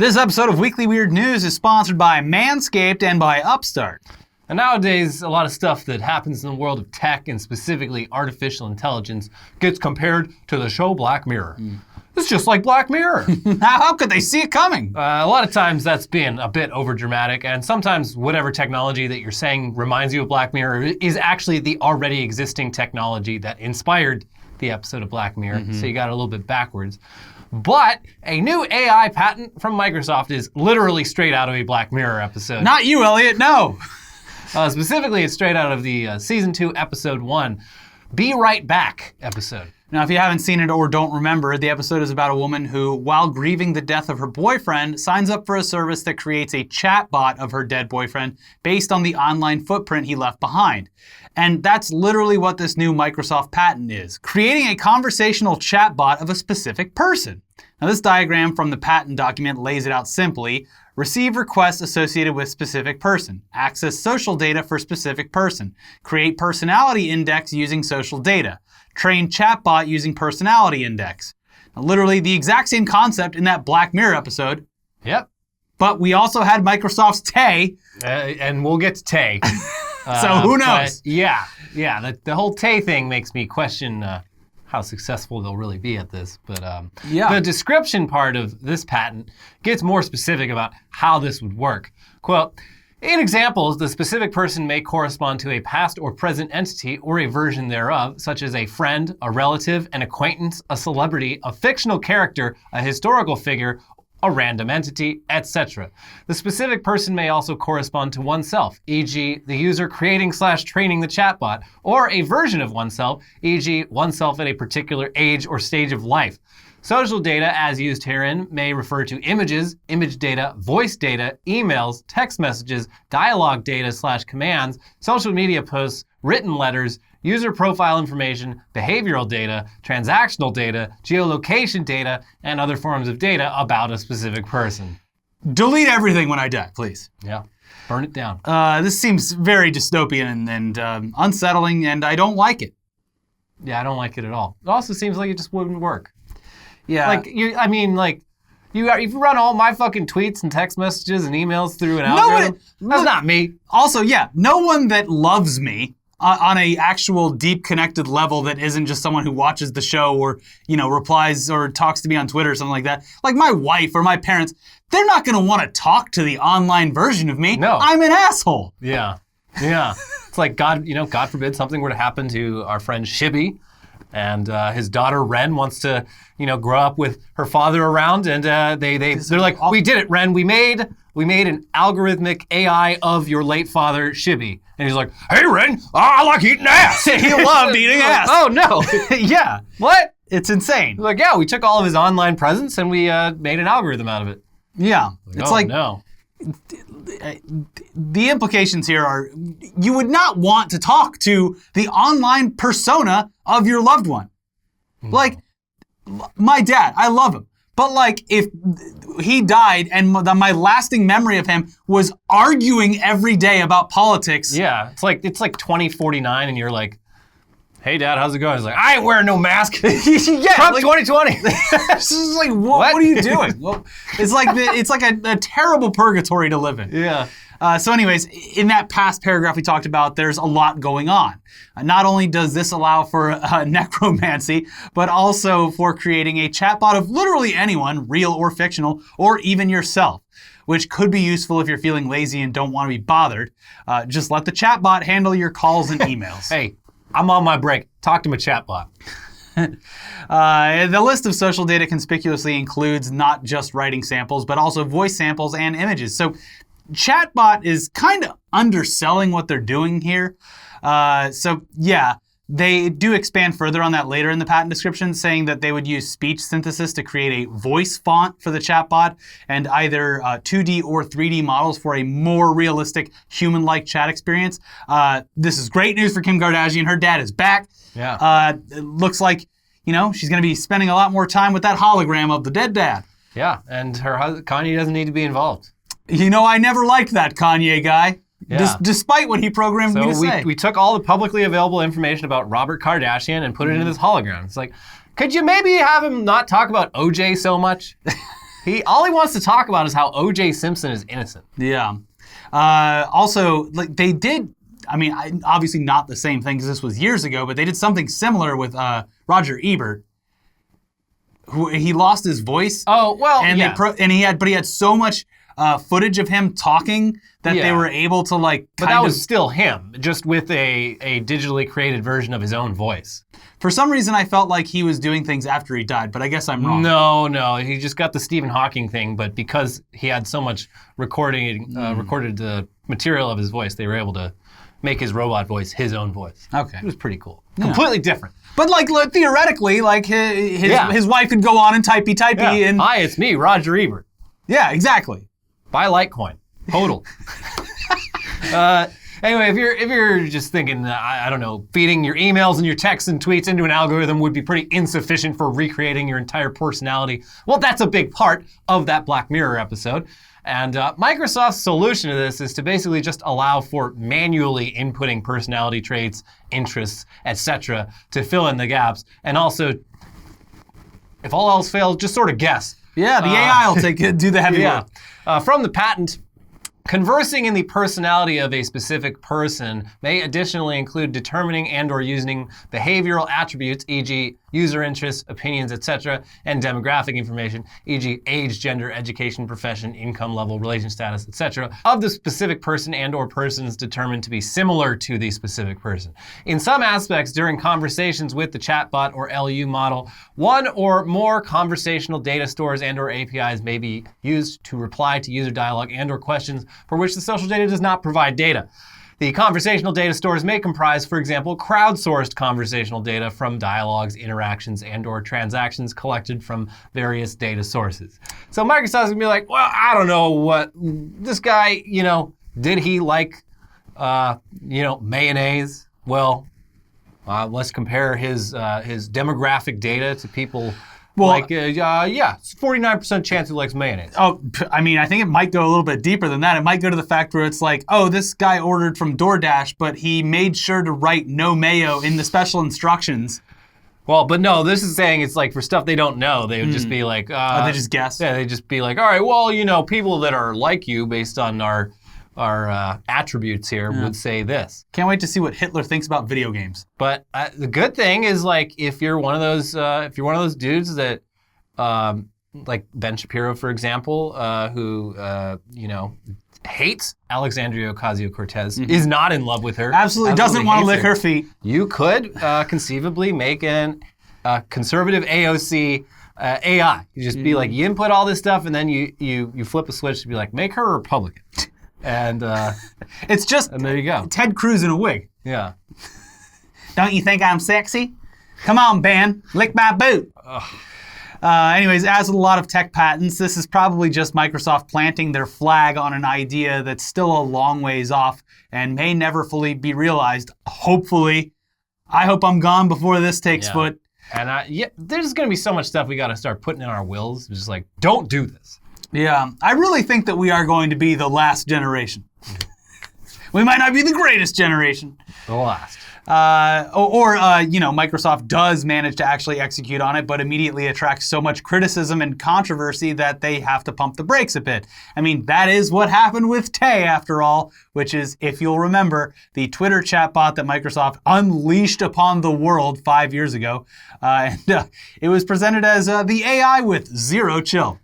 This episode of Weekly Weird News is sponsored by Manscaped and by Upstart. And nowadays, a lot of stuff that happens in the world of tech and specifically artificial intelligence gets compared to the show Black Mirror. It's just like Black Mirror. How could they see it coming? A lot of times that's being a bit overdramatic, and sometimes whatever technology that you're saying reminds you of Black Mirror is actually the already existing technology that inspired the episode of Black Mirror, so you got it a little bit backwards. But a new AI patent from Microsoft is literally straight out of a Black Mirror episode. Not you, Elliot, no. Specifically, it's straight out of the Season 2, Episode 1, Be Right Back episode. Now, if you haven't seen it or don't remember, the episode is about a woman who, while grieving the death of her boyfriend, signs up for a service that creates a chatbot of her dead boyfriend based on the online footprint he left behind. And that's literally what this new Microsoft patent is, creating a conversational chatbot of a specific person. Now, this diagram from the patent document lays it out simply. Receive requests associated with specific person. Access social data for specific person. Create personality index using social data. Train chatbot using personality index. Now, literally the exact same concept in that Black Mirror episode. Yep. But we also had Microsoft's Tay. And we'll get to Tay. So who knows? Yeah. The whole Tay thing makes me question how successful they'll really be at this. But the description part of this patent gets more specific about how this would work. Quote, in examples, the specific person may correspond to a past or present entity or a version thereof, such as a friend, a relative, an acquaintance, a celebrity, a fictional character, a historical figure, a random entity, etc. The specific person may also correspond to oneself, e.g. the user creating/training the chatbot, or a version of oneself, e.g. oneself at a particular age or stage of life. Social data, as used herein, may refer to images, image data, voice data, emails, text messages, dialogue data/commands, social media posts, written letters, user profile information, behavioral data, transactional data, geolocation data, and other forms of data about a specific person. Delete everything when I die, please. Yeah, burn it down. This seems very dystopian and unsettling, and I don't like it. Yeah, I don't like it at all. It also seems like it just wouldn't work. Yeah. You run all my fucking tweets and text messages and emails through an algorithm. That's not me. Also, no one that loves me on a actual deep connected level that isn't just someone who watches the show or, replies or talks to me on Twitter or something like that. Like my wife or my parents, they're not going to want to talk to the online version of me. No. I'm an asshole. Yeah. It's like God forbid something were to happen to our friend Shibby. And his daughter Ren wants to, grow up with her father around, and they're like, we did it, Ren. We made an algorithmic AI of your late father Shibby. And he's like, hey, Ren, I like eating ass. He loved eating ass. Oh no. Yeah. What? It's insane. Like, yeah, we took all of his online presence and we made an algorithm out of it. Yeah. No. The implications here are you would not want to talk to the online persona of your loved one. Like, my dad, I love him. But like, if he died and my lasting memory of him was arguing every day about politics. Yeah, it's like 2049 and you're like, hey, Dad, how's it going? He's like, I ain't wearing no mask. Yeah, Trump 2020. This is like, what are you doing? Well, it's like a terrible purgatory to live in. Yeah. So anyways, in that past paragraph we talked about, there's a lot going on. Not only does this allow for necromancy, but also for creating a chatbot of literally anyone, real or fictional, or even yourself, which could be useful if you're feeling lazy and don't want to be bothered. Just let the chatbot handle your calls and emails. Hey, I'm on my break. Talk to my chatbot. The list of social data conspicuously includes not just writing samples, but also voice samples and images. So chatbot is kind of underselling what they're doing here. They do expand further on that later in the patent description, saying that they would use speech synthesis to create a voice font for the chatbot and either 2D or 3D models for a more realistic human-like chat experience. This is great news for Kim Kardashian. Her dad is back. Yeah. It looks like, she's going to be spending a lot more time with that hologram of the dead dad. Yeah, and her husband, Kanye doesn't need to be involved. I never liked that Kanye guy. Yeah. Despite what he programmed me to say. We took all the publicly available information about Robert Kardashian and put it into this hologram. It's like, could you maybe have him not talk about OJ so much? All he wants to talk about is how O.J. Simpson is innocent. Yeah. Also, like they did. I mean, obviously not the same thing because this was years ago, but they did something similar with Roger Ebert. He lost his voice. Oh well, and he had so much footage of him talking that they were able to like. But that was still him, just with a digitally created version of his own voice. For some reason, I felt like he was doing things after he died, but I guess I'm wrong. No, he just got the Stephen Hawking thing, but because he had so much recorded material of his voice, they were able to make his robot voice his own voice. Okay. It was pretty cool. Yeah. Completely different. But like theoretically, like his wife could go on and typey and hi, it's me, Roger Ebert. Yeah, exactly. Buy Litecoin. Hodl. Anyway, if you're just thinking, I don't know, feeding your emails and your texts and tweets into an algorithm would be pretty insufficient for recreating your entire personality, well, that's a big part of that Black Mirror episode. And Microsoft's solution to this is to basically just allow for manually inputting personality traits, interests, etc. to fill in the gaps. And also, if all else fails, just sort of guess. Yeah, the AI will do the heavy work. From the patent, conversing in the personality of a specific person may additionally include determining and or using behavioral attributes, e.g. user interests, opinions, etc., and demographic information, e.g. age, gender, education, profession, income level, relation status, etc., of the specific person and or persons determined to be similar to the specific person. In some aspects, during conversations with the chatbot or LU model, one or more conversational data stores and or APIs may be used to reply to user dialogue and or questions for which the social data does not provide data. The conversational data stores may comprise, for example, crowdsourced conversational data from dialogues, interactions, and or transactions collected from various data sources. So Microsoft's gonna be like, well, I don't know what this guy, did he like, mayonnaise? Well, let's compare his demographic data to people. Well, it's 49% chance he likes mayonnaise. Oh, I mean, I think it might go a little bit deeper than that. It might go to the fact where it's like, oh, this guy ordered from DoorDash, but he made sure to write no mayo in the special instructions. Well, but no, this is saying it's like for stuff they don't know, they would just be like... they just guess? Yeah, they'd just be like, all right, well, people that are like you based on our attributes here would say this. Can't wait to see what Hitler thinks about video games. But the good thing is, like, if you're one of those dudes that, like Ben Shapiro, for example, who hates Alexandria Ocasio-Cortez, is not in love with her, absolutely doesn't want to lick her feet. You could conceivably make an conservative AOC. AI. You just be like, you input all this stuff, and then you flip a switch to be like, make her a Republican. And it's just and there you go. Ted Cruz in a wig. Yeah. Don't you think I'm sexy? Come on, Ben, lick my boot. Anyways, as with a lot of tech patents, this is probably just Microsoft planting their flag on an idea that's still a long ways off and may never fully be realized. Hopefully. I hope I'm gone before this takes foot. And there's going to be so much stuff we got to start putting in our wills. It's just like, don't do this. Yeah, I really think that we are going to be the last generation. We might not be the greatest generation. The last. Microsoft does manage to actually execute on it, but immediately attracts so much criticism and controversy that they have to pump the brakes a bit. I mean, that is what happened with Tay, after all, which is, if you'll remember, the Twitter chatbot that Microsoft unleashed upon the world 5 years ago. It was presented as the AI with zero chill.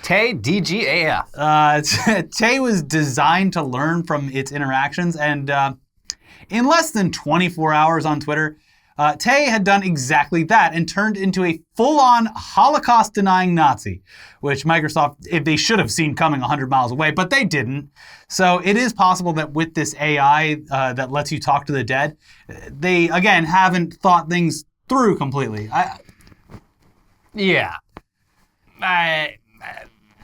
Tay, DGAF. Tay was designed to learn from its interactions, and in less than 24 hours on Twitter, Tay had done exactly that and turned into a full-on Holocaust-denying Nazi, which Microsoft, they should have seen coming 100 miles away, but they didn't. So it is possible that with this AI that lets you talk to the dead, they, again, haven't thought things through completely.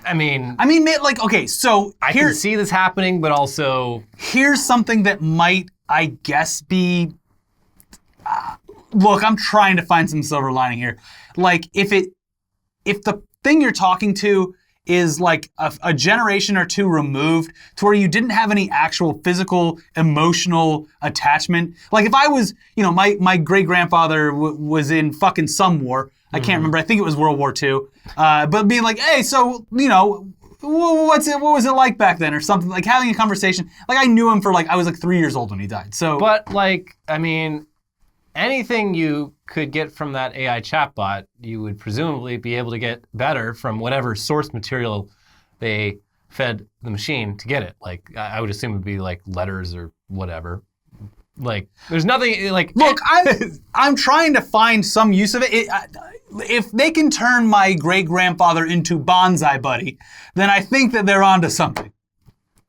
I mean, like, okay, so I can see this happening, but also here's something that might, I guess, be. Look, I'm trying to find some silver lining here. Like, if the thing you're talking to is like a generation or two removed to where you didn't have any actual physical, emotional attachment. Like if I was, my great-grandfather was in fucking some war. I can't remember. I think it was World War II. But being like, hey, so, what was it like back then or something, like having a conversation. Like I knew him for I was 3 years old when he died. So, but anything you could get from that AI chatbot, you would presumably be able to get better from whatever source material they fed the machine to get it. Like, I would assume it would be like letters or whatever. Like, there's nothing like. Look, I'm trying to find some use of it. If they can turn my great-grandfather into Bonsai Buddy, then I think that they're onto something.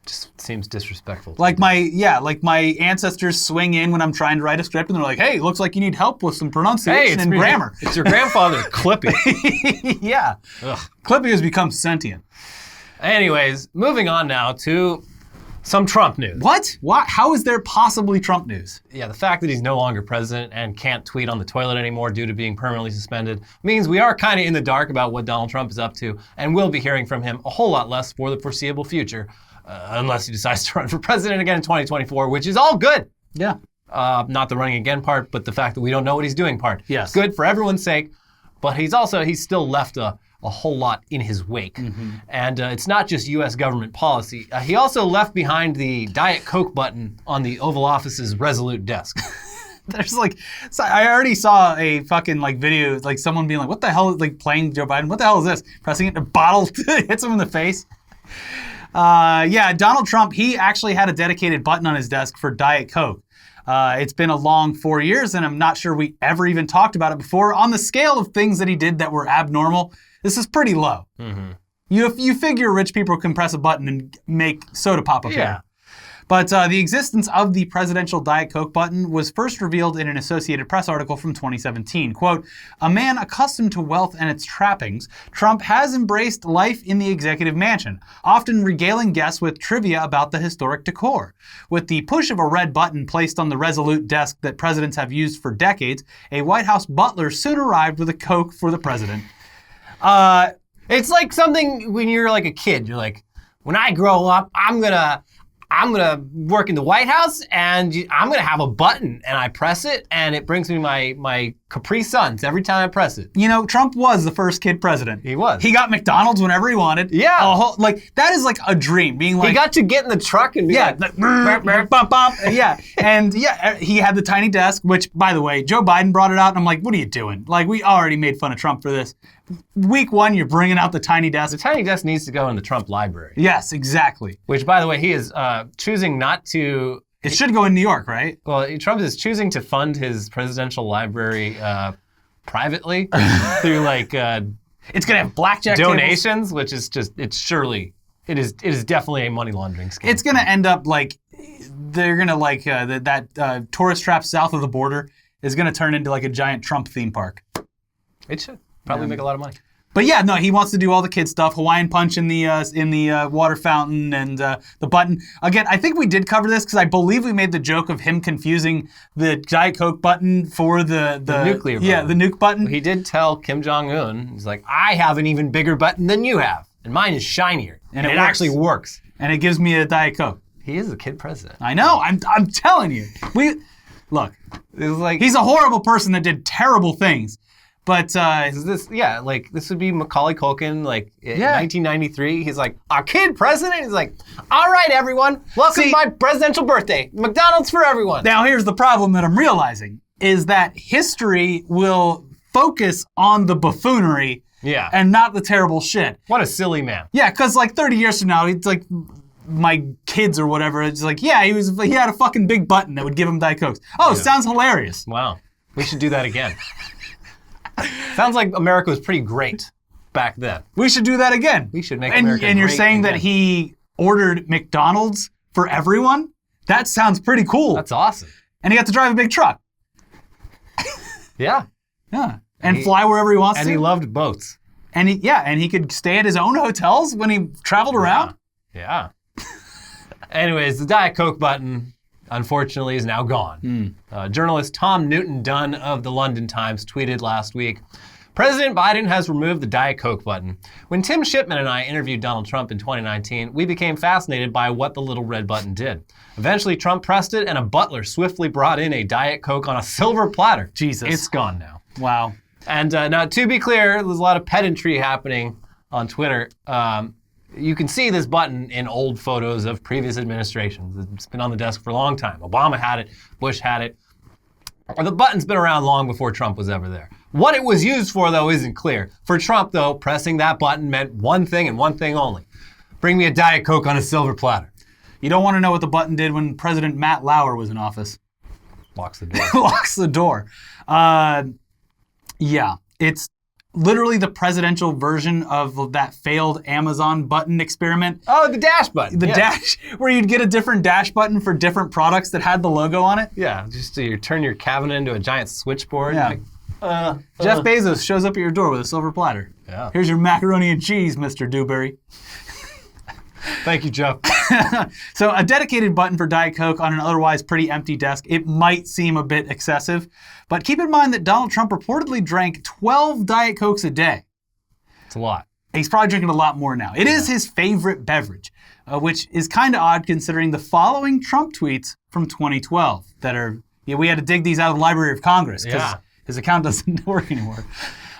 Just seems disrespectful. Like my ancestors swing in when I'm trying to write a script and they're like, hey, looks like you need help with some pronunciation and grammar. It's your grandfather, Clippy. Yeah. Ugh. Clippy has become sentient. Anyways, moving on now to some Trump news. What? How is there possibly Trump news? Yeah, the fact that he's no longer president and can't tweet on the toilet anymore due to being permanently suspended means we are kind of in the dark about what Donald Trump is up to, and we'll be hearing from him a whole lot less for the foreseeable future. Unless he decides to run for president again in 2024, which is all good. Yeah. Not the running again part, but the fact that we don't know what he's doing part. Yes. Good for everyone's sake, but he's still left a whole lot in his wake. Mm-hmm. And it's not just U.S. government policy. He also left behind the Diet Coke button on the Oval Office's Resolute desk. There's I already saw a fucking video, someone being like, what the hell, playing Joe Biden, what the hell is this? Pressing it, and a bottle hits him in the face. Donald Trump, he actually had a dedicated button on his desk for Diet Coke. It's been a long 4 years, and I'm not sure we ever even talked about it before. On the scale of things that he did that were abnormal, this is pretty low. Mm-hmm. You figure rich people can press a button and make soda pop up here. But the existence of the presidential Diet Coke button was first revealed in an Associated Press article from 2017. Quote, a man accustomed to wealth and its trappings, Trump has embraced life in the executive mansion, often regaling guests with trivia about the historic decor. With the push of a red button placed on the Resolute desk that presidents have used for decades, a White House butler soon arrived with a Coke for the president. It's like something when you're like a kid, you're like, when I grow up, I'm gonna work in the White House and I'm gonna have a button and I press it and it brings me my Capri Suns every time I press it. Trump was the first kid president. He was. He got McDonald's whenever he wanted. Yeah. That is a dream. Being he got to get in the truck and be yeah. And he had the tiny desk, which by the way, Joe Biden brought it out and I'm like, what are you doing? We already made fun of Trump for this. Week one, you're bringing out the tiny desk. The tiny desk needs to go in the Trump library. Yes, exactly. Which, by the way, he is choosing not to... It should go in New York, right? Well, Trump is choosing to fund his presidential library privately through it's going to have blackjack donations, tables. Which is just, it is definitely a money laundering scheme. It's going to end up they're going to that tourist trap south of the border is going to turn into a giant Trump theme park. It should. Probably make a lot of money. But yeah, no, he wants to do all the kid stuff. Hawaiian Punch in the water fountain and the button. Again, I think we did cover this because I believe we made the joke of him confusing the Diet Coke button for the nuclear button. Yeah, the nuke button. Well, he did tell Kim Jong-un, he's like, I have an even bigger button than you have. And mine is shinier. And it actually works. And it gives me a Diet Coke. He is a kid president. I know. I'm telling you. Look, he's a horrible person that did terrible things. But this would be Macaulay Culkin, in 1993. He's like, our kid president? He's like, all right, everyone, welcome to my presidential birthday. McDonald's for everyone. Now, here's the problem that I'm realizing, is that history will focus on the buffoonery and not the terrible shit. What a silly man. Yeah, because 30 years from now, it's my kids or whatever, it's he had a fucking big button that would give him Diet Cokes. Oh, sounds hilarious. Wow. We should do that again. Sounds like America was pretty great back then. We should do that again. We should make America great. And you're saying that he ordered McDonald's for everyone? That sounds pretty cool. That's awesome. And he got to drive a big truck. Yeah. Yeah. And fly wherever he wants to. And he loved boats. And he could stay at his own hotels when he traveled around. Yeah. Anyways, the Diet Coke button, unfortunately, is now gone. Journalist Tom Newton Dunn of the London Times tweeted last week, President Biden has removed the Diet Coke button. When Tim Shipman and I interviewed Donald Trump in 2019, we became fascinated by what the little red button did. Eventually, Trump pressed it, and a butler swiftly brought in a Diet Coke on a silver platter. Jesus. It's gone now. Wow. And now, to be clear, there's a lot of pedantry happening on Twitter. You can see this button in old photos of previous administrations. It's been on the desk for a long time. Obama had it. Bush had it. The button's been around long before Trump was ever there. What it was used for, though, isn't clear. For Trump, though, pressing that button meant one thing and one thing only. Bring me a Diet Coke on a silver platter. You don't want to know what the button did when President Matt Lauer was in office. Locks the door. Locks the door. Yeah, it's literally the presidential version of that failed Amazon button experiment. Oh, the dash button. The dash, where you'd get a different dash button for different products that had the logo on it. Yeah, just you turn your cabinet into a giant switchboard. Yeah. Jeff Bezos shows up at your door with a silver platter. Yeah. Here's your macaroni and cheese, Mr. Dewberry. Thank you, Jeff. So a dedicated button for Diet Coke on an otherwise pretty empty desk, it might seem a bit excessive, but keep in mind that Donald Trump reportedly drank 12 Diet Cokes a day. It's a lot. He's probably drinking a lot more now. It is his favorite beverage, which is kind of odd considering the following Trump tweets from 2012 that are, we had to dig these out of the Library of Congress because his account doesn't work anymore.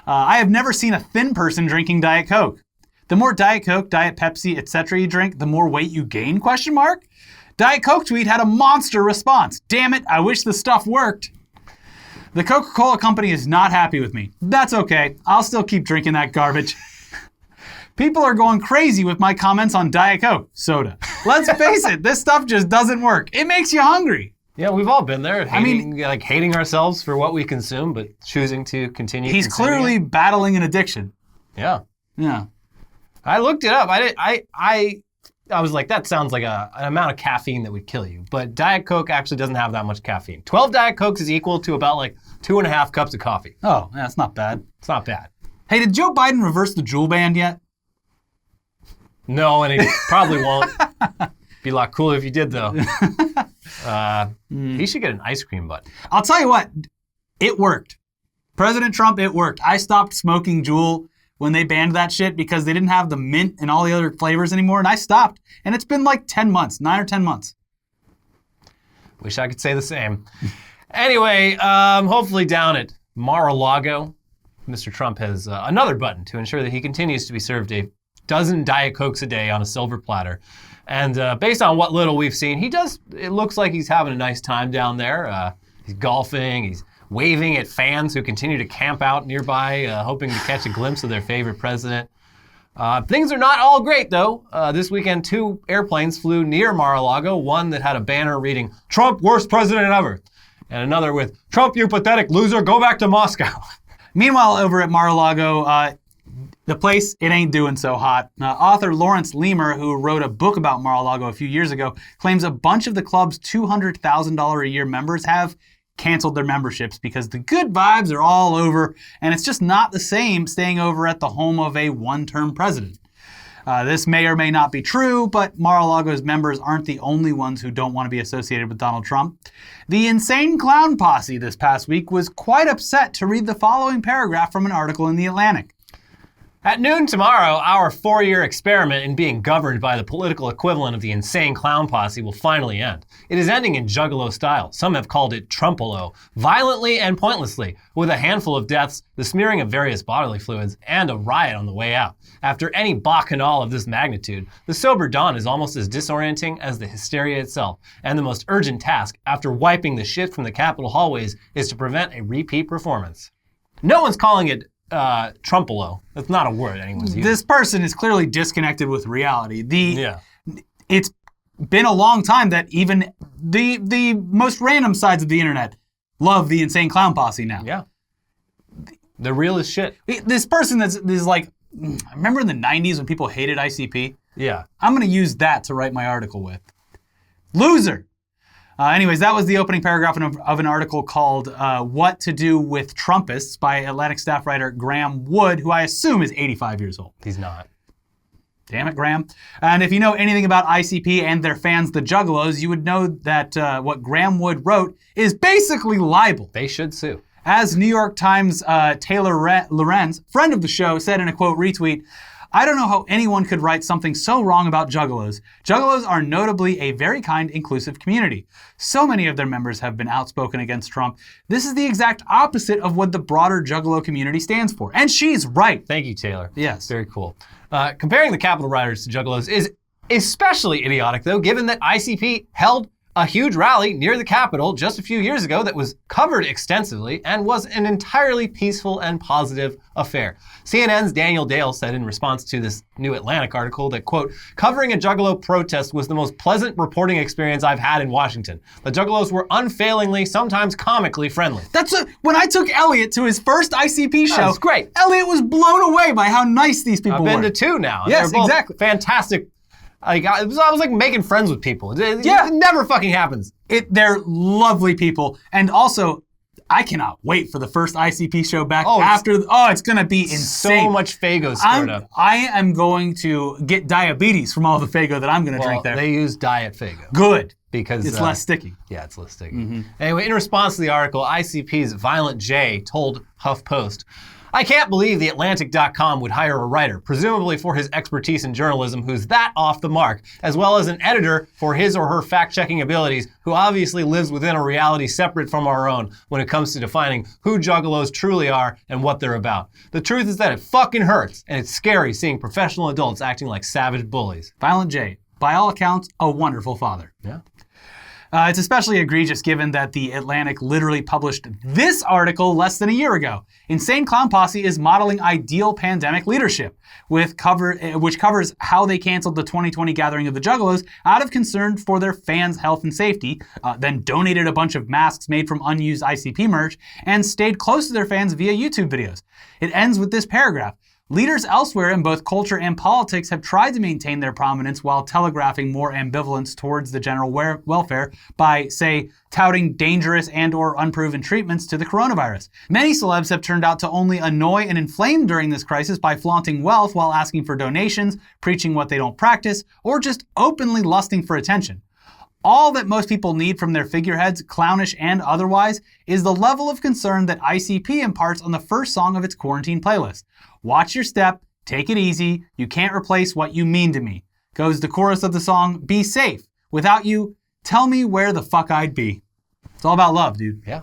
I have never seen a thin person drinking Diet Coke. The more Diet Coke, Diet Pepsi, etc. you drink, the more weight you gain, ? Diet Coke tweet had a monster response. Damn it, I wish the stuff worked. The Coca-Cola company is not happy with me. That's okay, I'll still keep drinking that garbage. People are going crazy with my comments on Diet Coke, soda. Let's face it, this stuff just doesn't work. It makes you hungry. Yeah, we've all been there. Hating ourselves for what we consume, but choosing to continue. He's clearly battling an addiction. Yeah. Yeah. I looked it up. I was like, that sounds like an amount of caffeine that would kill you. But Diet Coke actually doesn't have that much caffeine. 12 Diet Cokes is equal to about 2.5 cups of coffee. Oh, yeah, that's not bad. It's not bad. Hey, did Joe Biden reverse the Juul ban yet? No, and he probably won't. Be a lot cooler if you did, though. He should get an ice cream button. I'll tell you what, it worked. President Trump, it worked. I stopped smoking Juul when they banned that shit because they didn't have the mint and all the other flavors anymore, and I stopped. And it's been 10 months, 9 or 10 months. Wish I could say the same. Anyway, hopefully down at Mar-A-Lago, Mr. Trump has another button to ensure that he continues to be served a dozen Diet Cokes a day on a silver platter. And based on what little we've seen, it looks like he's having a nice time down there. He's golfing, he's waving at fans who continue to camp out nearby, hoping to catch a glimpse of their favorite president. Things are not all great, though. This weekend, 2 airplanes flew near Mar-a-Lago, one that had a banner reading, "Trump, worst president ever," and another with, "Trump, you pathetic loser, go back to Moscow." Meanwhile, over at Mar-a-Lago, the place, it ain't doing so hot. Author Lawrence Lemur, who wrote a book about Mar-a-Lago a few years ago, claims a bunch of the club's $200,000 a year members have canceled their memberships because the good vibes are all over, and it's just not the same staying over at the home of a one-term president. This may or may not be true, but Mar-a-Lago's members aren't the only ones who don't want to be associated with Donald Trump. The Insane Clown Posse this past week was quite upset to read the following paragraph from an article in The Atlantic. At noon tomorrow, our 4-year experiment in being governed by the political equivalent of the Insane Clown Posse will finally end. It is ending in Juggalo style. Some have called it Trumpalo, violently and pointlessly, with a handful of deaths, the smearing of various bodily fluids, and a riot on the way out. After any bacchanal of this magnitude, the sober dawn is almost as disorienting as the hysteria itself, and the most urgent task, after wiping the shit from the Capitol hallways, is to prevent a repeat performance. No one's calling it Trumpalo. That's not a word anyone's using. This person is clearly disconnected with reality. It's been a long time that even the most random sides of the internet love the Insane Clown Posse now. Yeah. They're real as shit. This person is like, remember in the 90s when people hated ICP? Yeah. I'm going to use that to write my article with. Loser. Anyways, that was the opening paragraph of an article called What to Do with Trumpists by Atlantic staff writer Graham Wood, who I assume is 85 years old. He's not. Damn it, Graham. And if you know anything about ICP and their fans, the Juggalos, you would know that what Graham Wood wrote is basically libel. They should sue. As New York Times Taylor Lorenz, friend of the show, said in a quote retweet, "I don't know how anyone could write something so wrong about juggalos. Juggalos are notably a very kind, inclusive community. So many of their members have been outspoken against Trump. This is the exact opposite of what the broader juggalo community stands for." And she's right. Thank you, Taylor. Yes. Very cool. Comparing the Capitol rioters to juggalos is especially idiotic, though, given that ICP held a huge rally near the Capitol just a few years ago that was covered extensively and was an entirely peaceful and positive affair. CNN's Daniel Dale said in response to this New Atlantic article that, quote, "Covering a juggalo protest was the most pleasant reporting experience I've had in Washington. The juggalos were unfailingly, sometimes comically friendly." When I took Elliot to his first ICP show, that was great. Elliot was blown away by how nice these people were. I've been to 2 now. Yes, they're both exactly. Fantastic. I was like making friends with people. It never fucking happens. They're lovely people. And also, I cannot wait for the first ICP show back after. It's going to be insane. So much Faygo stirred up. I am going to get diabetes from all the Faygo that I'm going to drink there. They use diet Faygo. Good. Because it's less sticky. Yeah, it's less sticky. Anyway, in response to the article, ICP's Violent J told HuffPost, "I can't believe TheAtlantic.com would hire a writer, presumably for his expertise in journalism, who's that off the mark, as well as an editor for his or her fact-checking abilities, who obviously lives within a reality separate from our own when it comes to defining who juggalos truly are and what they're about. The truth is that it fucking hurts, and it's scary seeing professional adults acting like savage bullies." Violent J, by all accounts, a wonderful father. Yeah. It's especially egregious given that The Atlantic literally published this article less than a year ago. Insane Clown Posse is modeling ideal pandemic leadership, which covers how they canceled the 2020 gathering of the Juggalos out of concern for their fans' health and safety, then donated a bunch of masks made from unused ICP merch, and stayed close to their fans via YouTube videos. It ends with this paragraph. "Leaders elsewhere in both culture and politics have tried to maintain their prominence while telegraphing more ambivalence towards the general welfare by, say, touting dangerous and/or unproven treatments to the coronavirus. Many celebs have turned out to only annoy and inflame during this crisis by flaunting wealth while asking for donations, preaching what they don't practice, or just openly lusting for attention. All that most people need from their figureheads, clownish and otherwise, is the level of concern that ICP imparts on the first song of its quarantine playlist. Watch your step, take it easy, you can't replace what you mean to me. Goes the chorus of the song, be safe. Without you, tell me where the fuck I'd be." It's all about love, dude. Yeah.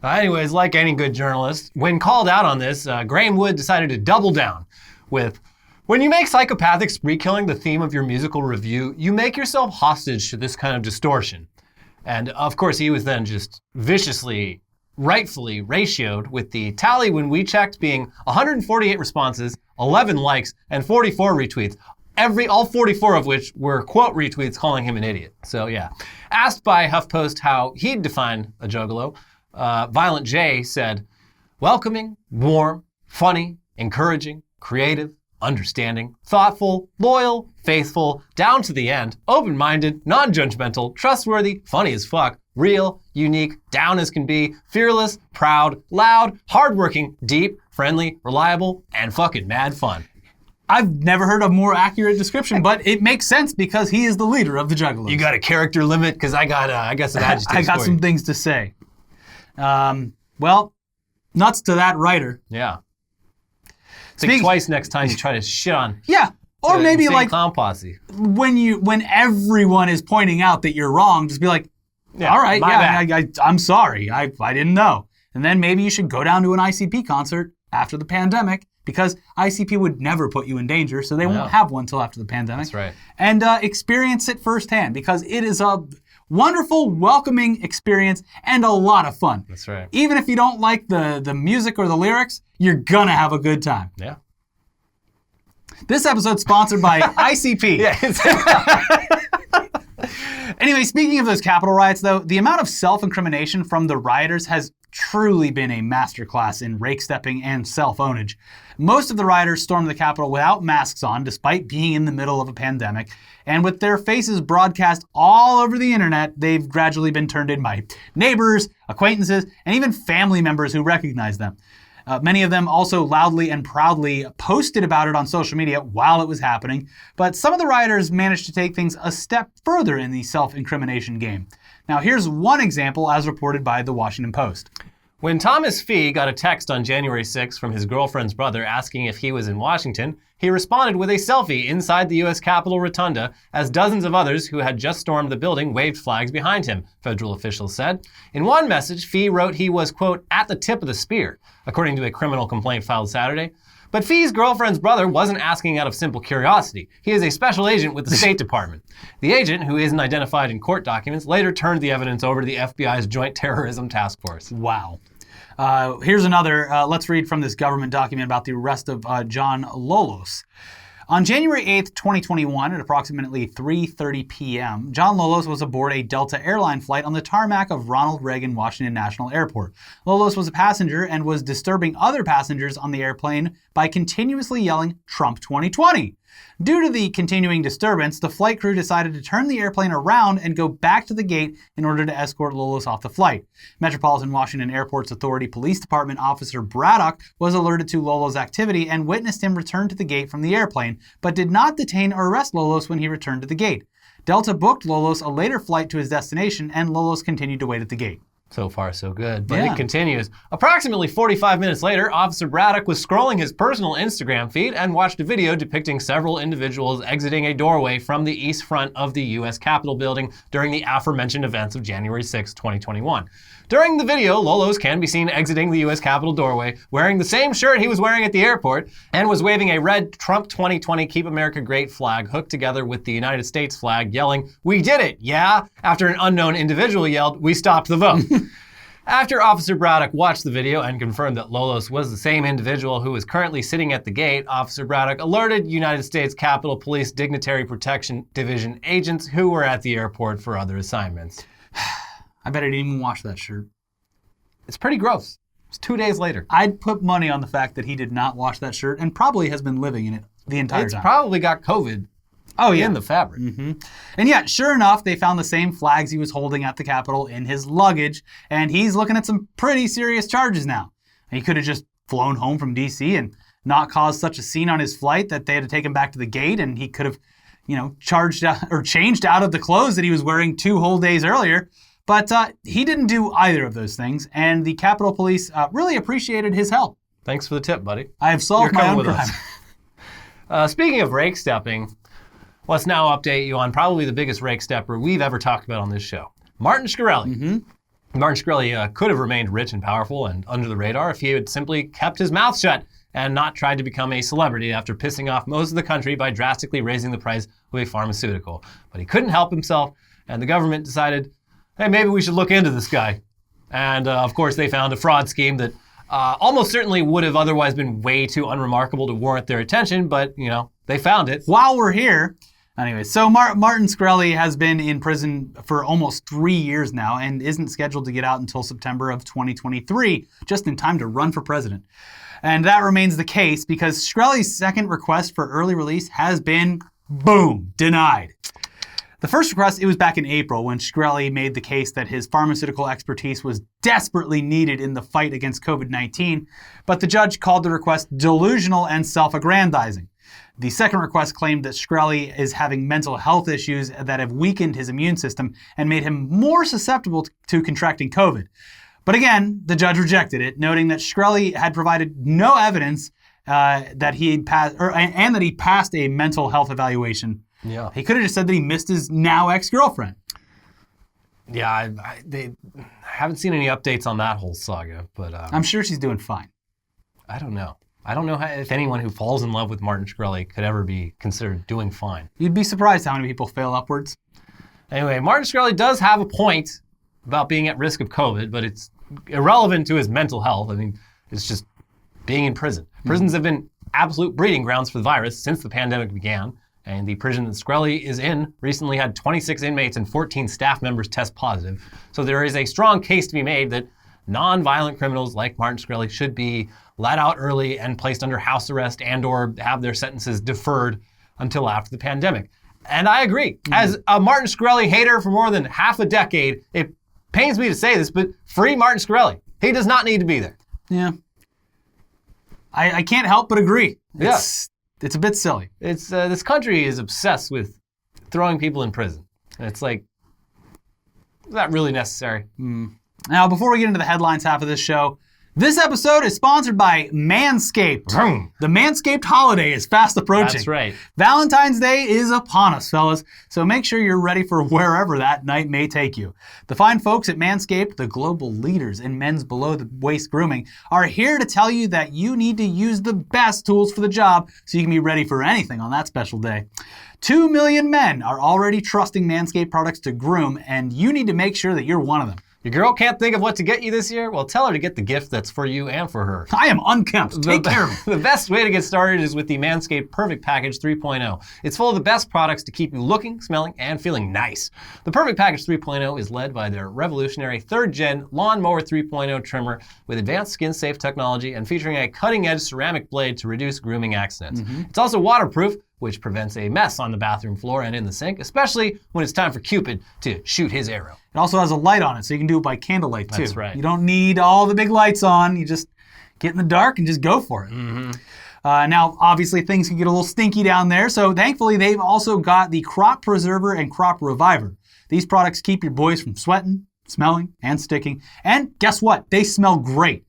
Anyways, like any good journalist, when called out on this, Graham Wood decided to double down with, "When you make psychopathic spree killing the theme of your musical review, you make yourself hostage to this kind of distortion." And of course, he was then just viciously, rightfully ratioed with the tally when we checked being 148 responses, 11 likes, and 44 retweets. All 44 of which were quote retweets calling him an idiot. So yeah. Asked by HuffPost how he'd define a juggalo, Violent J said, "Welcoming, warm, funny, encouraging, creative, understanding, thoughtful, loyal, faithful, down to the end, open-minded, non-judgmental, trustworthy, funny as fuck, real, unique, down as can be, fearless, proud, loud, hardworking, deep, friendly, reliable, and fucking mad fun." I've never heard a more accurate description, but it makes sense because he is the leader of the Juggalos. You got a character limit? Because I got some adjectives I got some things to say. Well, nuts to that writer. Yeah. Think twice next time you try to shit on. Yeah. Or maybe like Clown Posse. When everyone is pointing out that you're wrong, just be like, all right, I'm sorry. I didn't know. And then maybe you should go down to an ICP concert after the pandemic, because ICP would never put you in danger, so they won't have one until after the pandemic. That's right. And experience it firsthand, because it is a wonderful, welcoming experience and a lot of fun. That's right. Even if you don't like the music or the lyrics, you're gonna have a good time. Yeah. This episode's sponsored by ICP. Anyway, speaking of those Capitol riots, though, the amount of self-incrimination from the rioters has truly been a masterclass in rake-stepping and self-ownage. Most of the rioters stormed the Capitol without masks on, despite being in the middle of a pandemic, and with their faces broadcast all over the internet, they've gradually been turned in by neighbors, acquaintances, and even family members who recognize them. Many of them also loudly and proudly posted about it on social media while it was happening, but some of the rioters managed to take things a step further in the self-incrimination game. Now here's one example as reported by the Washington Post. When Thomas Fee got a text on January 6 from his girlfriend's brother asking if he was in Washington, he responded with a selfie inside the U.S. Capitol Rotunda as dozens of others who had just stormed the building waved flags behind him, federal officials said. In one message, Fee wrote he was, quote, at the tip of the spear, according to a criminal complaint filed Saturday. But Fee's girlfriend's brother wasn't asking out of simple curiosity. He is a special agent with the State Department. The agent, who isn't identified in court documents, later turned the evidence over to the FBI's Joint Terrorism Task Force. Wow. Here's another. Let's read from this government document about the arrest of John Lolos. On January 8th, 2021, at approximately 3:30 p.m., John Lolos was aboard a Delta airline flight on the tarmac of Ronald Reagan Washington National Airport. Lolos was a passenger and was disturbing other passengers on the airplane by continuously yelling, "Trump 2020." Due to the continuing disturbance, the flight crew decided to turn the airplane around and go back to the gate in order to escort Lolos off the flight. Metropolitan Washington Airport's Authority Police Department Officer Braddock was alerted to Lolos' activity and witnessed him return to the gate from the airplane, but did not detain or arrest Lolos when he returned to the gate. Delta booked Lolos a later flight to his destination, and Lolos continued to wait at the gate. So far, so good. But It continues. Approximately 45 minutes later, Officer Braddock was scrolling his personal Instagram feed and watched a video depicting several individuals exiting a doorway from the east front of the U.S. Capitol building during the aforementioned events of January 6, 2021. During the video, Lolos can be seen exiting the U.S. Capitol doorway, wearing the same shirt he was wearing at the airport, and was waving a red Trump 2020 Keep America Great flag hooked together with the United States flag, yelling, "We did it, yeah?" after an unknown individual yelled, "We stopped the vote." After Officer Braddock watched the video and confirmed that Lolos was the same individual who was currently sitting at the gate, Officer Braddock alerted United States Capitol Police Dignitary Protection Division agents who were at the airport for other assignments. I bet I didn't even wash that shirt. It's pretty gross. It's 2 days later. I'd put money on the fact that he did not wash that shirt and probably has been living in it the entire time. It's probably got COVID in the fabric. Mm-hmm. And yet, sure enough, they found the same flags he was holding at the Capitol in his luggage, and he's looking at some pretty serious charges now. He could have just flown home from D.C. and not caused such a scene on his flight that they had to take him back to the gate, and he could have, changed out of the clothes that he was wearing 2 whole days earlier. But he didn't do either of those things, and the Capitol Police really appreciated his help. Thanks for the tip, buddy. I have solved my own crime. Speaking of rake stepping, let's now update you on probably the biggest rake stepper we've ever talked about on this show, Martin Shkreli. Mm-hmm. Martin Shkreli could have remained rich and powerful and under the radar if he had simply kept his mouth shut and not tried to become a celebrity after pissing off most of the country by drastically raising the price of a pharmaceutical. But he couldn't help himself, and the government decided, hey, maybe we should look into this guy. And of course, they found a fraud scheme that almost certainly would have otherwise been way too unremarkable to warrant their attention, but, they found it. While we're here, anyway, so Martin Shkreli has been in prison for almost 3 years now and isn't scheduled to get out until September of 2023, just in time to run for president. And that remains the case because Shkreli's second request for early release has been, boom, denied. The first request, it was back in April when Shkreli made the case that his pharmaceutical expertise was desperately needed in the fight against COVID-19, but the judge called the request delusional and self-aggrandizing. The second request claimed that Shkreli is having mental health issues that have weakened his immune system and made him more susceptible to contracting COVID. But again, the judge rejected it, noting that Shkreli had provided no evidence that he had passed, and that he passed a mental health evaluation. Yeah. He could have just said that he missed his now ex-girlfriend. Yeah, I haven't seen any updates on that whole saga, but... I'm sure she's doing fine. I don't know. I don't know if anyone who falls in love with Martin Shkreli could ever be considered doing fine. You'd be surprised how many people fail upwards. Anyway, Martin Shkreli does have a point about being at risk of COVID, but it's irrelevant to his mental health. I mean, it's just being in prison. Prisons have been absolute breeding grounds for the virus since the pandemic began. And the prison that Shkreli is in recently had 26 inmates and 14 staff members test positive. So there is a strong case to be made that non-violent criminals like Martin Shkreli should be let out early and placed under house arrest and or have their sentences deferred until after the pandemic. And I agree. As a Martin Shkreli hater for more than half a decade, it pains me to say this, but free Martin Shkreli. He does not need to be there. Yeah. I can't help but agree. Yeah. It's a bit silly. It's this country is obsessed with throwing people in prison. And it's like, is that really necessary? Now, before we get into the headlines half of this show, this episode is sponsored by Manscaped. The Manscaped holiday is fast approaching. That's right. Valentine's Day is upon us, fellas, so make sure you're ready for wherever that night may take you. The fine folks at Manscaped, the global leaders in men's below-the-waist grooming, are here to tell you that you need to use the best tools for the job so you can be ready for anything on that special day. 2 million men are already trusting Manscaped products to groom, and you need to make sure that you're one of them. Your girl can't think of what to get you this year? Well, tell her to get the gift that's for you and for her. I am unkempt. Take care of me. The best way to get started is with the Manscaped Perfect Package 3.0. It's full of the best products to keep you looking, smelling, and feeling nice. The Perfect Package 3.0 is led by their revolutionary 3rd-gen Lawnmower 3.0 trimmer with advanced skin-safe technology and featuring a cutting-edge ceramic blade to reduce grooming accidents. It's also waterproof, which prevents a mess on the bathroom floor and in the sink, especially when it's time for Cupid to shoot his arrow. It also has a light on it, so you can do it by candlelight, too. That's right. You don't need all the big lights on. You just get in the dark and just go for it. Now, obviously, things can get a little stinky down there, so thankfully, they've also got the Crop Preserver and Crop Reviver. These products keep your boys from sweating, smelling, and sticking. And guess what? They smell great.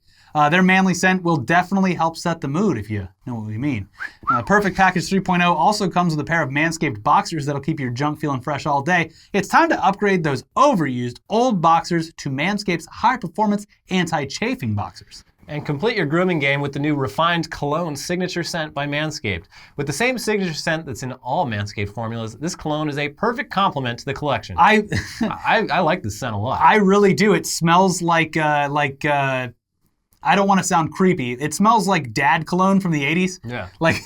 Their manly scent will definitely help set the mood, if you know what we mean. Perfect Package 3.0 also comes with a pair of Manscaped boxers that'll keep your junk feeling fresh all day. It's time to upgrade those overused old boxers to Manscaped's high-performance anti-chafing boxers. And complete your grooming game with the new refined cologne signature scent by Manscaped. With the same signature scent that's in all Manscaped formulas, this cologne is a perfect complement to the collection. I like this scent a lot. I really do. It smells like I don't want to sound creepy. It smells like dad cologne from the 80s. Yeah. Like,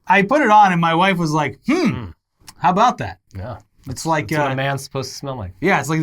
I put it on and my wife was like, how about that? Yeah. It's like... That's what a man's supposed to smell like. Yeah, it's like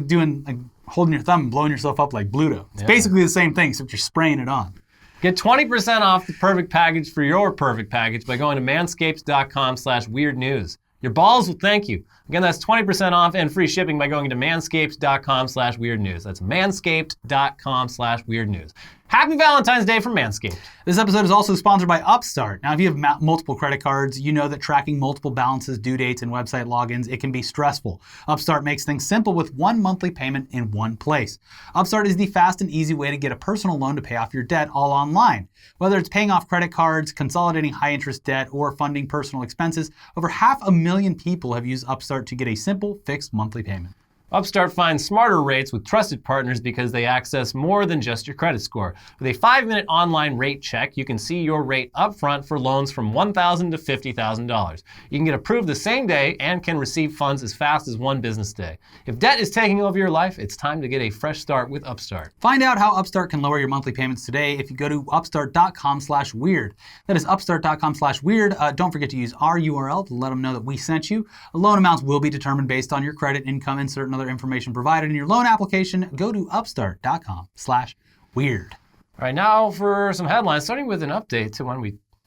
holding your thumb and blowing yourself up like Bluto. It's basically the same thing, except you're spraying it on. Get 20% off the Perfect Package for your Perfect Package by going to manscaped.com/weirdnews. Your balls will thank you. Again, that's 20% off and free shipping by going to manscaped.com/weirdnews. That's manscaped.com/weirdnews. Happy Valentine's Day from Manscaped. This episode is also sponsored by Upstart. Now, if you have multiple credit cards, you know that tracking multiple balances, due dates, and website logins, it can be stressful. Upstart makes things simple with one monthly payment in one place. Upstart is the fast and easy way to get a personal loan to pay off your debt all online. Whether it's paying off credit cards, consolidating high-interest debt, or funding personal expenses, over 500,000 people have used Upstart to get a simple, fixed monthly payment. Upstart finds smarter rates with trusted partners because they access more than just your credit score. With a 5-minute online rate check, you can see your rate upfront for loans from $1,000 to $50,000. You can get approved the same day and can receive funds as fast as one business day. If debt is taking over your life, it's time to get a fresh start with Upstart. Find out how Upstart can lower your monthly payments today if you go to upstart.com/weird. That is upstart.com/weird. Don't forget to use our URL to let them know that we sent you. Loan amounts will be determined based on your credit, income, and certain other information provided in your loan application. Go to upstart.com/weird. All right, now for some headlines, starting with an update to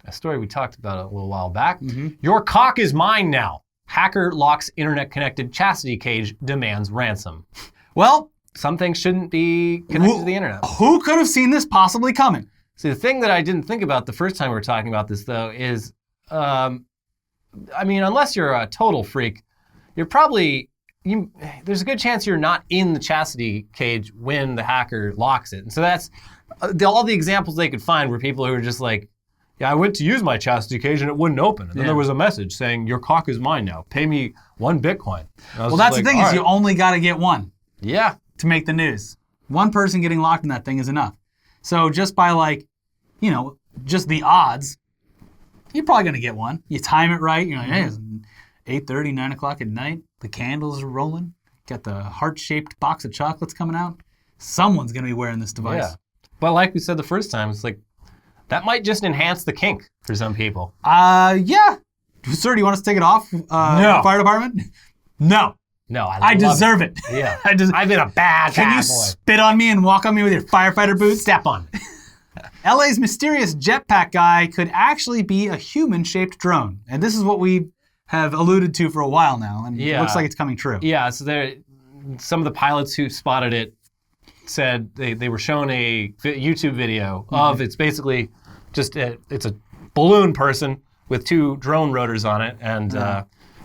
a story we talked about a little while back. Your cock is mine now. Hacker locks internet-connected chastity cage, demands ransom. Well, some things shouldn't be connected to the internet. Who could have seen this possibly coming? See, the thing that I didn't think about the first time we were talking about this, though, is, unless you're a total freak, you're probably... there's a good chance you're not in the chastity cage when the hacker locks it. And so that's all the examples they could find were people who were just like, yeah, I went to use my chastity cage and it wouldn't open. And then there was a message saying, your cock is mine now. Pay me 1 Bitcoin. Well, that's the thing is you only got to get one. Yeah. To make the news. One person getting locked in that thing is enough. So just by just the odds, you're probably going to get one. You time it right. You're like, hey, it's 8:30, 9 o'clock at night. The candles are rolling. Got the heart-shaped box of chocolates coming out. Someone's going to be wearing this device. Yeah. But like we said the first time, it's like, that might just enhance the kink for some people. Yeah. Sir, do you want us to take it off? No. Fire department? No. No, I deserve it. Yeah. I've been a bad Can you spit on me and walk on me with your firefighter boots? Step on me. LA's mysterious jetpack guy could actually be a human-shaped drone. And this is what we have alluded to for a while now, and it looks like it's coming true. Yeah, so some of the pilots who spotted it said they were shown a YouTube video of it's basically just it's a balloon person with 2 drone rotors on it, and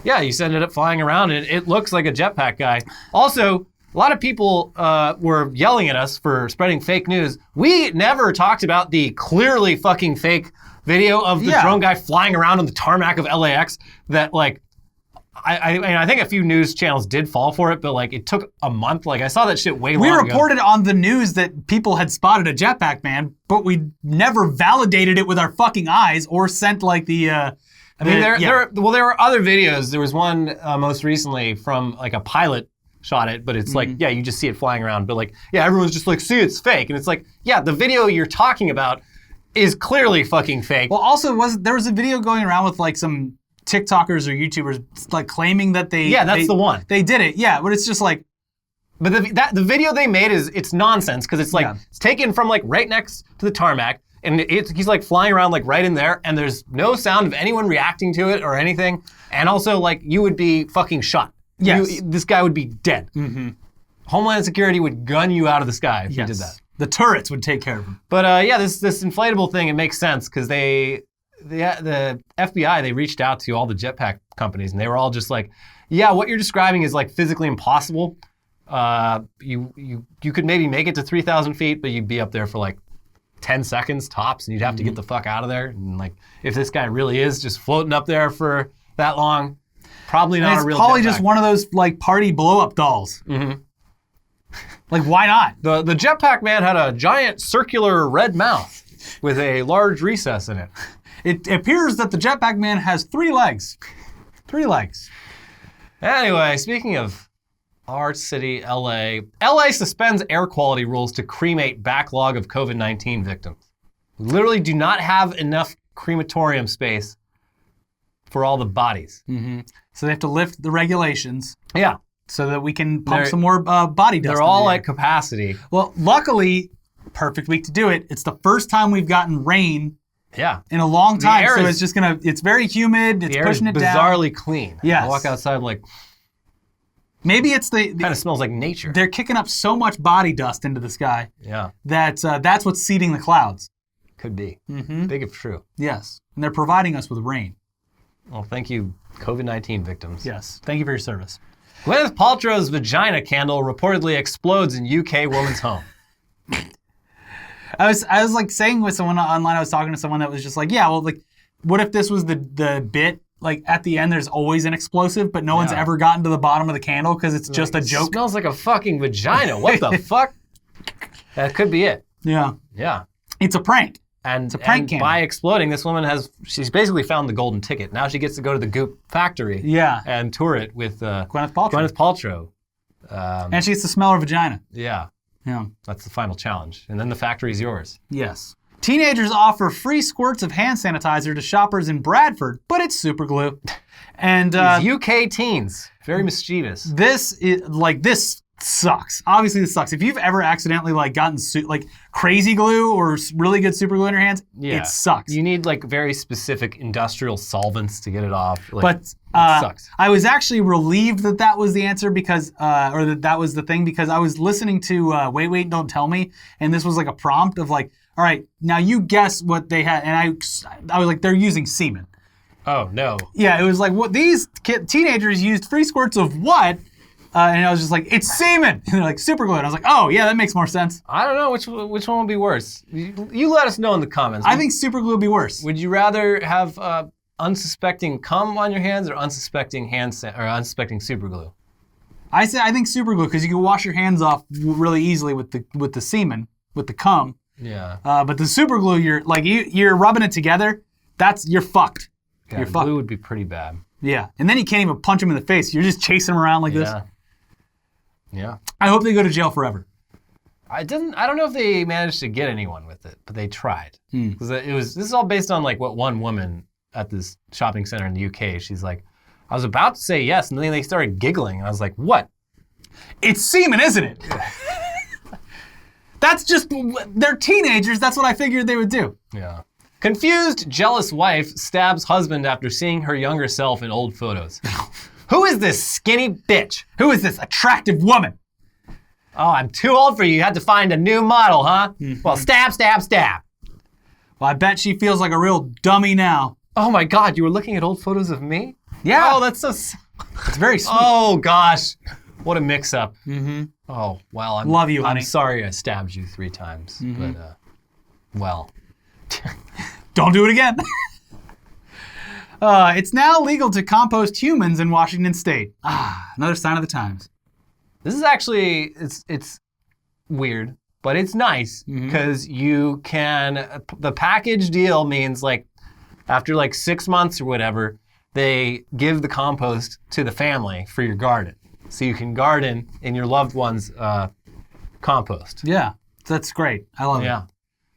he ended up flying around, and it looks like a jetpack guy. Also, a lot of people were yelling at us for spreading fake news. We never talked about the clearly fucking fake video of the drone guy flying around on the tarmac of LAX that, like, I think a few news channels did fall for it, but like it took a month. Like I saw that shit way long ago. We reported on the news that people had spotted a jetpack man, but we never validated it with our fucking eyes or sent like the. There were other videos. There was one most recently from like a pilot shot it, but it's like, yeah, you just see it flying around, but like, yeah, everyone's just like, see, it's fake, and it's like, yeah, the video you're talking about is clearly fucking fake. Well, also there was a video going around with like some TikTokers or YouTubers like claiming that they the one. They did it. Yeah, but it's just like but the video they made it's nonsense because it's like it's taken from like right next to the tarmac and he's like flying around like right in there and there's no sound of anyone reacting to it or anything, and also like you would be fucking shot. Yes. This guy would be dead. Mm-hmm. Homeland Security would gun you out of the sky if you did that. The turrets would take care of him. But this inflatable thing, it makes sense because the FBI, they reached out to all the jetpack companies and they were all just like, yeah, what you're describing is like physically impossible. You could maybe make it to 3,000 feet, but you'd be up there for like 10 seconds tops and you'd have to get the fuck out of there. And like, if this guy really is just floating up there for that long, probably not a real jetpack. It's probably just one of those like party blow-up dolls. Mm-hmm. Like, why not? The jetpack man had a giant circular red mouth with a large recess in it. It appears that the jetpack man has 3 legs. 3 legs. Anyway, speaking of our city, LA suspends air quality rules to cremate backlog of COVID-19 victims. We literally do not have enough crematorium space for all the bodies. Mm-hmm. So they have to lift the regulations. Yeah. So that we can pump some more body dust. They're all at capacity. Well, luckily, perfect week to do it. It's the first time we've gotten rain in a long time. So it's just it's very humid. It's pushing it down. Bizarrely clean. Yes. I walk outside like, maybe it's kind of smells like nature. They're kicking up so much body dust into the sky. Yeah. That's what's seeding the clouds. Could be. Mm-hmm. Big if true. Yes. And they're providing us with rain. Well, thank you, COVID-19 victims. Yes. Thank you for your service. Gwyneth Paltrow's vagina candle reportedly explodes in UK woman's home. I was like saying with someone online, I was talking to someone that was just like, yeah, well, like, what if this was the bit? Like, at the end, there's always an explosive, but no one's ever gotten to the bottom of the candle because it's just a joke. It smells like a fucking vagina. What the fuck? That could be it. Yeah. Yeah. It's a prank. And, it's a prank candle. By exploding, this woman she's basically found the golden ticket. Now she gets to go to the Goop factory and tour it with Gwyneth Paltrow. Gwyneth Paltrow. And she gets to smell her vagina. Yeah. Yeah. That's the final challenge. And then the factory's yours. Yes. Teenagers offer free squirts of hand sanitizer to shoppers in Bradford, but it's super glue. And these UK teens, very mischievous. This sucks. Obviously, this sucks. If you've ever accidentally like gotten crazy glue or really good super glue in your hands, it sucks. You need like very specific industrial solvents to get it off. Like, but it sucks. I was actually relieved that was the answer because, or that was the thing, because I was listening to Wait, Don't Tell Me, and this was like a prompt of like, all right, now you guess what they had, and I was like, they're using semen. Oh no. Yeah, it was like, what these teenagers used free squirts of what? And I was just like, it's semen! And they're like, super glue. And I was like, oh, yeah, that makes more sense. I don't know which one would be worse. You let us know in the comments. I think super glue would be worse. Would you rather have unsuspecting cum on your hands or unsuspecting unsuspecting super glue? I think super glue because you can wash your hands off really easily with the semen, with the cum. Yeah. But the super glue, you're rubbing it together. You're fucked. Yeah, you're fucked. Glue would be pretty bad. Yeah, and then you can't even punch him in the face. You're just chasing him around like this. Yeah. I hope they go to jail forever. I don't know if they managed to get anyone with it, but they tried. Because this is all based on like what one woman at this shopping center in the UK, she's like, I was about to say yes, and then they started giggling, and I was like, what? It's semen, isn't it? That's just, they're teenagers, that's what I figured they would do. Yeah. Confused, jealous wife stabs husband after seeing her younger self in old photos. Who is this skinny bitch? Who is this attractive woman? Oh, I'm too old for you. You had to find a new model, huh? Mm-hmm. Well, stab, stab, stab. Well, I bet she feels like a real dummy now. Oh my God, you were looking at old photos of me? Yeah. Oh, that's so... It's very sweet. Oh gosh. What a mix-up. Mm-hmm. Oh, well, Love you, honey. I'm sorry I stabbed you 3 times, but, well. Don't do it again. It's now legal to compost humans in Washington State. Another sign of the times. This is actually, it's weird, but it's nice because you can, the package deal means like after like 6 months or whatever, they give the compost to the family for your garden. So you can garden in your loved one's compost. Yeah, that's great. I love it.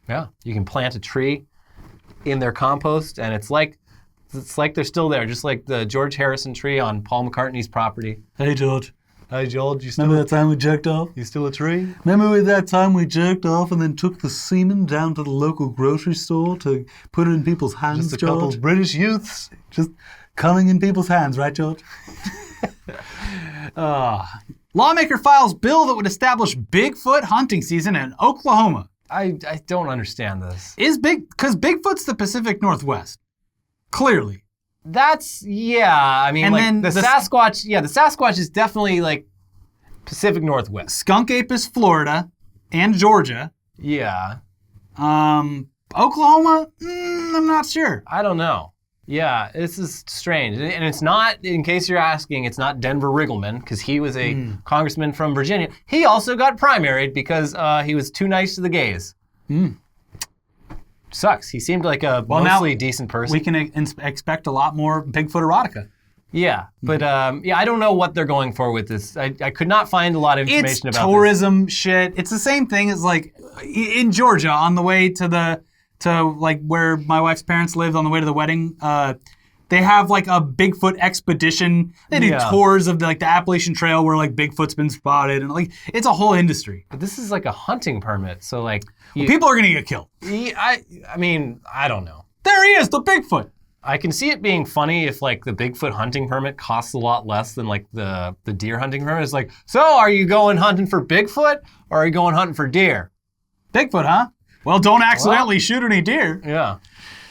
Yeah, you can plant a tree in their compost, and it's like they're still there, just like the George Harrison tree on Paul McCartney's property. Hey, George. Hey, George. You still Remember that time we jerked off? You still a tree? Remember that time we jerked off and then took the semen down to the local grocery store to put it in people's hands, Just a couple George? of British youths. Just coming in people's hands, right, George? Lawmaker files bill that would establish Bigfoot hunting season in Oklahoma. I don't understand this. Because Bigfoot's the Pacific Northwest. Clearly. That's, I mean, and like then the Sasquatch, the Sasquatch is definitely like Pacific Northwest. Skunk ape is Florida and Georgia. Yeah. Oklahoma? I'm not sure. I don't know. Yeah, this is strange. And it's not, in case you're asking, it's not Denver Riggleman, because he was a congressman from Virginia. He also got primaried because he was too nice to the gays. Sucks. He seemed like a mostly decent person. We can expect a lot more Bigfoot erotica. Yeah, but I don't know what they're going for with this. I could not find a lot of information about this. It's tourism shit. It's the same thing as like in Georgia on the way to like where my wife's parents lived on the way to the wedding. They have like a Bigfoot expedition. They do tours of the Appalachian Trail where like Bigfoot's been spotted, and like it's a whole industry. But this is like a hunting permit, so like people are gonna get killed. I mean, I don't know. There he is, the Bigfoot. I can see it being funny if like the Bigfoot hunting permit costs a lot less than like the deer hunting permit. It's like, so are you going hunting for Bigfoot or are you going hunting for deer? Bigfoot, huh? Well, don't accidentally shoot any deer. Yeah.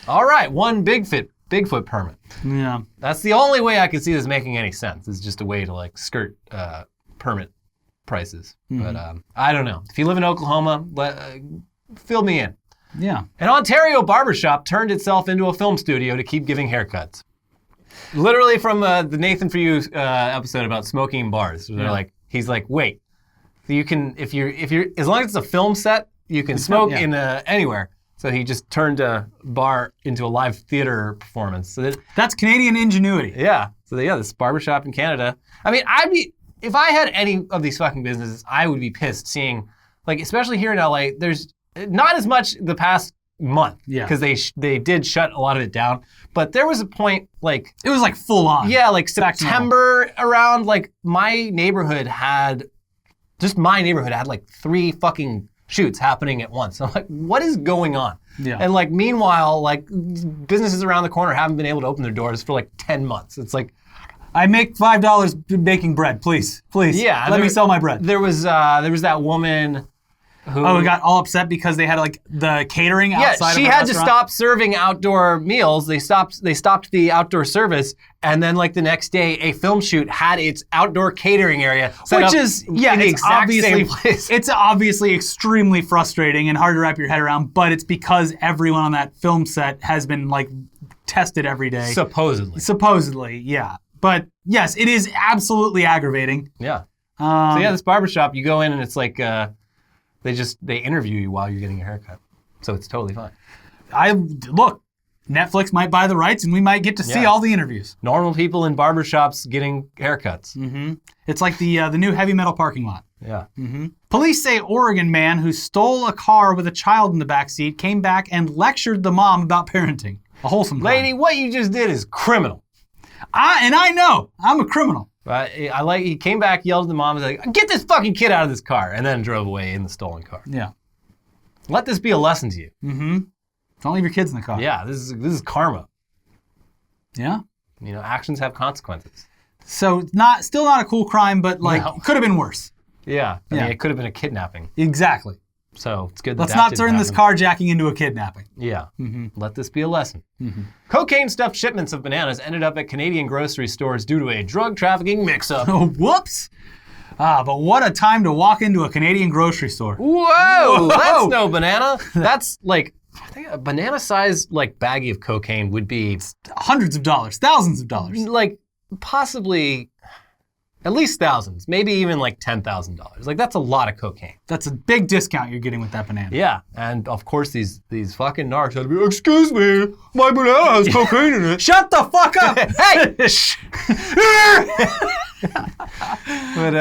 All right, one Bigfoot permit. Yeah. That's the only way I can see this making any sense. It's just a way to like skirt permit prices. But I don't know. If you live in Oklahoma, fill me in. Yeah. An Ontario barbershop turned itself into a film studio to keep giving haircuts. Literally from the Nathan For You episode about smoking in bars. They're like, he's like, wait, you can if you're as long as it's a film set, you can smoke in anywhere. So he just turned a bar into a live theater performance. So that's Canadian ingenuity. Yeah. So this barbershop in Canada. I mean, if I had any of these fucking businesses, I would be pissed seeing, like, especially here in LA, there's not as much the past month. Yeah. Because they did shut a lot of it down. But there was a point, like... It was like full on. Yeah, like September around, like, my neighborhood had like 3 fucking shoots happening at once. I'm like, what is going on? Yeah. And like, meanwhile, like, businesses around the corner haven't been able to open their doors for like 10 months. It's like, I make $5 baking bread, please. Yeah. Let me sell my bread. There was that woman who got all upset because they had like the catering outside of the restaurant. Yeah, she had to stop serving outdoor meals. They stopped the outdoor service, and then like the next day, a film shoot had its outdoor catering area set up in the exact same place. It's obviously extremely frustrating and hard to wrap your head around, but it's because everyone on that film set has been like tested every day. Supposedly, yeah. But yes, it is absolutely aggravating. Yeah. This barbershop, you go in and it's like they interview you while you're getting a haircut. So it's totally fine. Look, Netflix might buy the rights and we might get to see all the interviews. Normal people in barbershops getting haircuts. Mm-hmm. It's like the new heavy metal parking lot. Yeah. Mm-hmm. Police say Oregon man who stole a car with a child in the backseat came back and lectured the mom about parenting. A wholesome crime. Lady, what you just did is criminal. I know. I'm a criminal. He came back, yelled at the mom, like, get this fucking kid out of this car, and then drove away in the stolen car. Yeah. Let this be a lesson to you. Mm-hmm. Don't leave your kids in the car. Yeah, this is karma. Yeah. You know, actions have consequences. So still not a cool crime, but like could have been worse. Yeah. I mean, it could have been a kidnapping. Exactly. So it's good that Let's not turn this carjacking into a kidnapping. Yeah. Mm-hmm. Let this be a lesson. Mm-hmm. Cocaine-stuffed shipments of bananas ended up at Canadian grocery stores due to a drug trafficking mix-up. Oh, whoops. But what a time to walk into a Canadian grocery store. Whoa! That's no banana. That's like, I think a banana-sized like baggie of cocaine would be hundreds of dollars, thousands of dollars. Like possibly at least thousands, maybe even like $10,000. Like that's a lot of cocaine. That's a big discount you're getting with that banana. Yeah, and of course these fucking narcs had to be, excuse me, my banana has cocaine in it. Shut the fuck up! Hey! But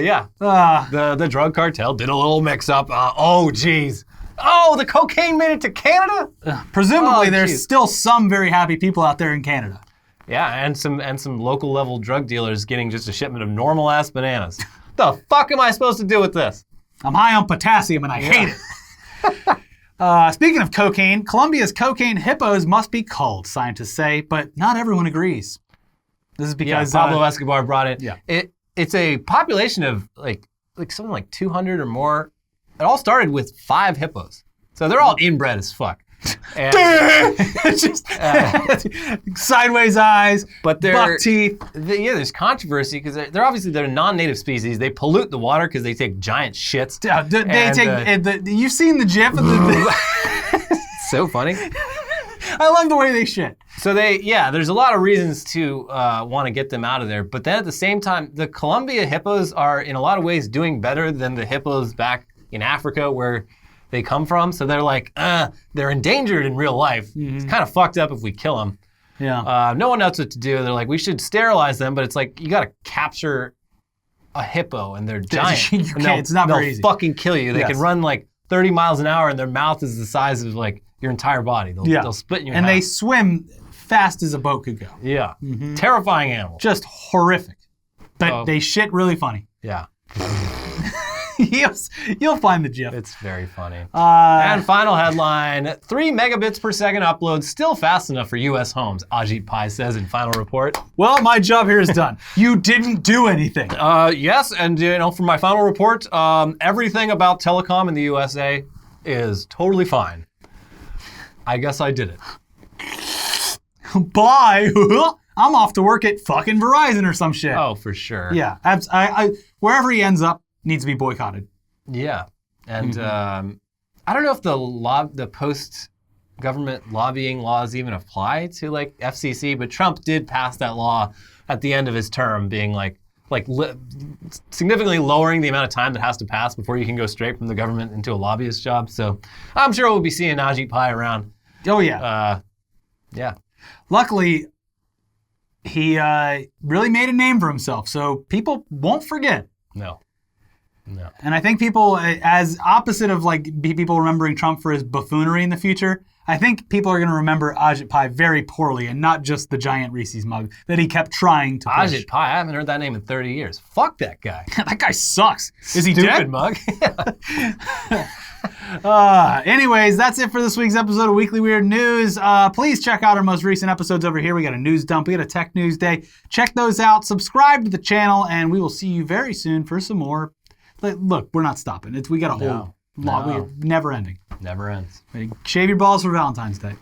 yeah, the drug cartel did a little mix-up. Oh, geez. Oh, the cocaine made it to Canada? Presumably, there's still some very happy people out there in Canada. Yeah, and some local level drug dealers getting just a shipment of normal ass bananas. The fuck am I supposed to do with this? I'm high on potassium and I hate it. Speaking of cocaine, Colombia's cocaine hippos must be culled, scientists say, but not everyone agrees. This is because Pablo Escobar brought it. Yeah. It's a population of like something like 200 or more. It all started with 5 hippos, so they're all inbred as fuck. And, just sideways eyes, but buck teeth. There's controversy because they're a non-native species. They pollute the water because they take giant shits. You've seen the GIF of the It's so funny. I love the way they shit. So there's a lot of reasons to want to get them out of there. But then at the same time, the Colombia hippos are in a lot of ways doing better than the hippos back in Africa where they come from. So they're like, they're endangered in real life. Mm-hmm. It's kind of fucked up if we kill them. Yeah. No one knows what to do. They're like, we should sterilize them, but it's like, you got to capture a hippo and they're giant. It's not very easy. They'll fucking kill you. They can run like 30 miles an hour and their mouth is the size of like your entire body. They'll split in your mouth. And they swim fast as a boat could go. Yeah. Mm-hmm. Terrifying animal. Just horrific. But they shit really funny. Yeah. You'll find the GIF. It's very funny. And final headline, 3 megabits per second upload, still fast enough for U.S. homes, Ajit Pai says in final report. Well, my job here is done. You didn't do anything. Yes, and for my final report, everything about telecom in the USA is totally fine. I guess I did it. Bye. I'm off to work at fucking Verizon or some shit. Oh, for sure. Yeah. Wherever he ends up needs to be boycotted. Yeah. And I don't know if the post-government lobbying laws even apply to like FCC, but Trump did pass that law at the end of his term being significantly lowering the amount of time that has to pass before you can go straight from the government into a lobbyist job. So I'm sure we'll be seeing Ajit Pai around. Oh, yeah. Yeah. Luckily, he really made a name for himself, so people won't forget. No. And I think people, as opposite of like people remembering Trump for his buffoonery in the future, I think people are going to remember Ajit Pai very poorly and not just the giant Reese's mug that he kept trying to push. Ajit Pai, I haven't heard that name in 30 years. Fuck that guy. That guy sucks. Is he Stupid dead? Mug? Anyways, that's it for this week's episode of Weekly Weird News. Please check out our most recent episodes over here. We got a news dump. We got a tech news day. Check those out. Subscribe to the channel, and we will see you very soon for some more. Look, we're not stopping. We got a whole lot. We're never ending. Never ends. Shave your balls for Valentine's Day.